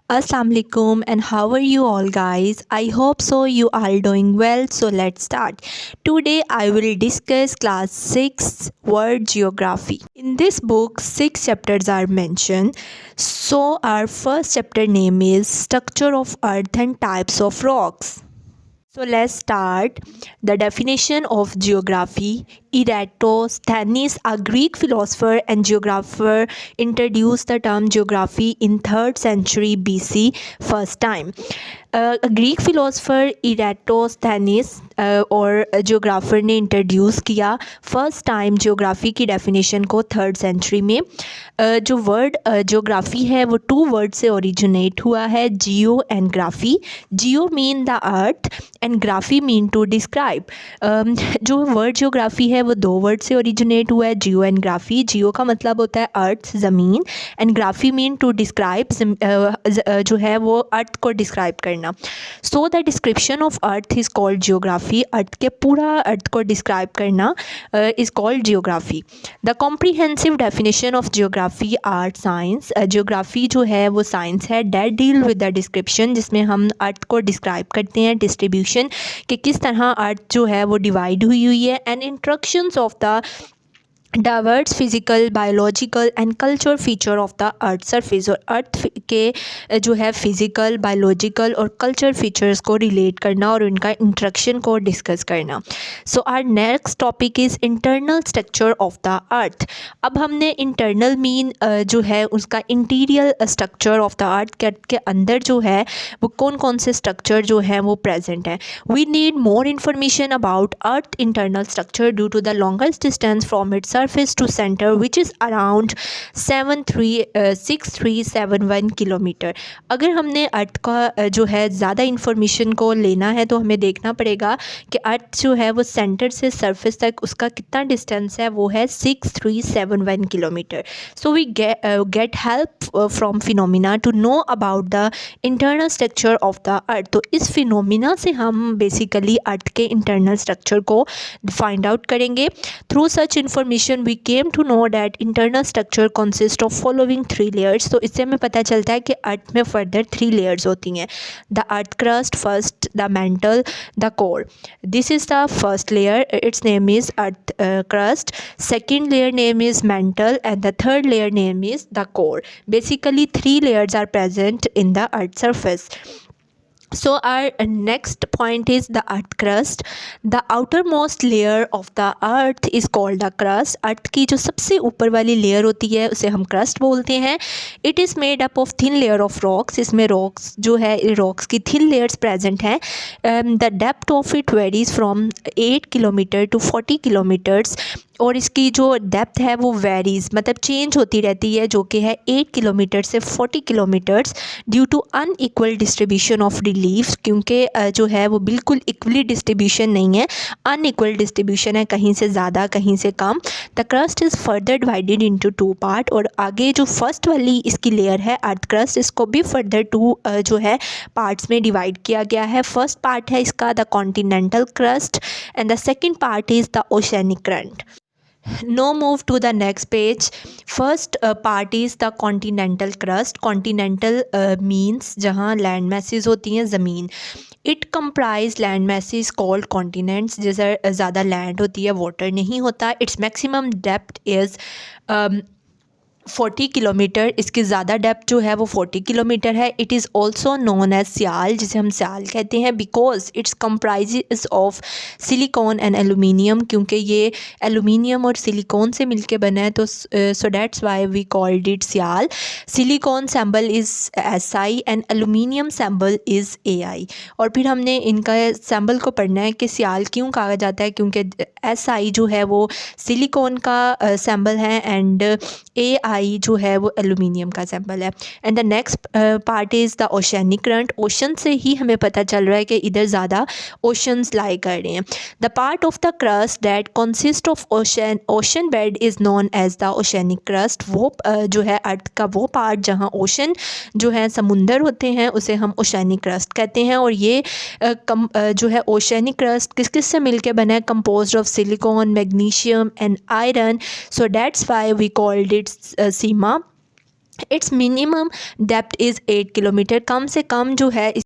Assalamualaikum and how are you all guys? I hope so you are doing well. So let's start. Today I will discuss class 6 world geography. In this book 6 chapters are mentioned. So our first chapter name is structure of earth and types of rocks. So let's start. The definition of geography. Eratosthenes, a Greek philosopher and geographer, introduced the term geography in 3rd century BC first time. A Greek philosopher Eratosthenes और geographer ने introduce किया first time geography की definition को 3rd century में. जो word geography है वो 2 word से ओरिजिनेट हुआ है, geo and graphy. Geo mean the earth and graphy mean to describe. जो वर्ड जियोग्राफी है वो 2 वर्ड से ओरिजिनेट हुआ है, जियो एंड ग्राफी. जियो का मतलब होता है अर्थ, ज़मीन, and graphy mean to describe, जो है वो अर्थ को डिस्क्राइब करना. So the description of earth is called geography. Earth के पूरा अर्थ को डिस्क्राइब करना is called geography. The comprehensive definition of geography art science. Geography जो है वो साइंस है that deal with the description, जिसमें हम अर्थ को डिस्क्राइब करते हैं, डिस्ट्रीब्यूशन कि किस तरह अर्थ जो है वो डिवाइड हुई है, and instructions of the diverse physical, biological and culture feature of the earth surface. और अर्थ के जो है फिज़िकल, बायोलॉजिकल और कल्चर फीचर्स को रिलेट करना और उनका इंट्रक्शन को डिस्कस करना. So our next topic is internal structure of the earth. अब हमने इंटरनल मीन जो है उसका interior structure of the earth के अंदर जो है वो कौन कौन से स्ट्रक्चर जो है वो प्रेजेंट है. We need more information about earth internal structure due to the longest distance from its surface to center which is around 6371 kilometre. अगर हमने अर्थ का जो है ज़्यादा इन्फॉर्मेशन को लेना है तो हमें देखना पड़ेगा कि अर्थ जो है वो सेंटर से सरफेस तक उसका कितना डिस्टेंस है, वो है 6371 kilometre. So we get help from phenomena to know about the internal structure of the earth. तो इस फिनोमिना से हम बेसिकली अर्थ के इंटरनल स्ट्रक्चर को फाइंड आउट करेंगे. Through such information we came to know that internal structure consists of following 3 layers. तो इससे हमें पता चलता है कि अर्थ में फर्दर 3 layers होती हैं. The earth crust first, the mental, the core. This is the first layer, it's name is earth crust. Second layer name is mental and the third layer name is the core. Basically 3 layers are present in the earth surface. So our next point is the earth crust. The outermost layer of the earth is called the crust. अर्थ की जो सबसे ऊपर वाली layer होती है उसे हम crust बोलते हैं. It is made up of thin layer of rocks. इसमें rocks जो है rocks की thin layers present हैं. The depth of it varies from 8 kilometre to 40 kilometres. और इसकी जो डेप्थ है वो वेरीज़ मतलब चेंज होती रहती है, जो कि है 8 किलोमीटर से 40 kilometres due to unequal distribution of relief. क्योंकि जो है वो बिल्कुल इक्वली डिस्ट्रीब्यूशन नहीं है, अनइक्वल डिस्ट्रीब्यूशन है, कहीं से ज़्यादा कहीं से कम. The crust is further divided into 2 part. और आगे जो फर्स्ट वाली इसकी लेयर है अर्थ क्रस्ट, इसको भी फर्दर 2 जो है पार्ट्स में डिवाइड किया गया है. फर्स्ट पार्ट है इसका the continental crust and the second part is the oceanic current. Now move to the next page. First part is the continental crust. Continental means जहाँ land masses होती हैं, ज़मीन. It comprise land masses called continents. जैसे ज़्यादा land होती है, water नहीं होता. Its maximum depth is 40 kilometre. इसकी ज़्यादा डेप्थ जो है वो 40 किलोमीटर है. It is also known as sial, जिसे हम सियाल कहते हैं, because it's comprise of silicon and aluminium. क्योंकि ये एलुमिनियम और सिलिकॉन से मिलके बना है, तो so that's why we called it sial. Silicon symbol is SI and aluminium symbol is AI. और फिर हमने इनका सिंबल को पढ़ना है कि सियाल क्यों कहा जाता है, क्योंकि SI जो है वो सिलिकॉन का सिंबल है एंड AI जो है वो एलुमिनियम का सिंबल है. And the next part is the oceanic current. Ocean से ही हमें पता चल रहा है कि इधर ज़्यादा ओशंस लाई कर रहे हैं. The part of the crust that consist of ocean bed is known as the oceanic crust. वो जो है अर्थ का वो पार्ट जहाँ ओशन जो है समुंदर होते हैं उसे हम ओशनिक क्रस्ट कहते हैं. और ये जो है ओशनिक क्रस्ट किस किस से मिलके बना है, composed of silicon, magnesium and iron. So that's why we called it sima. It's minimum depth is 8 kilometre. कम से कम जो है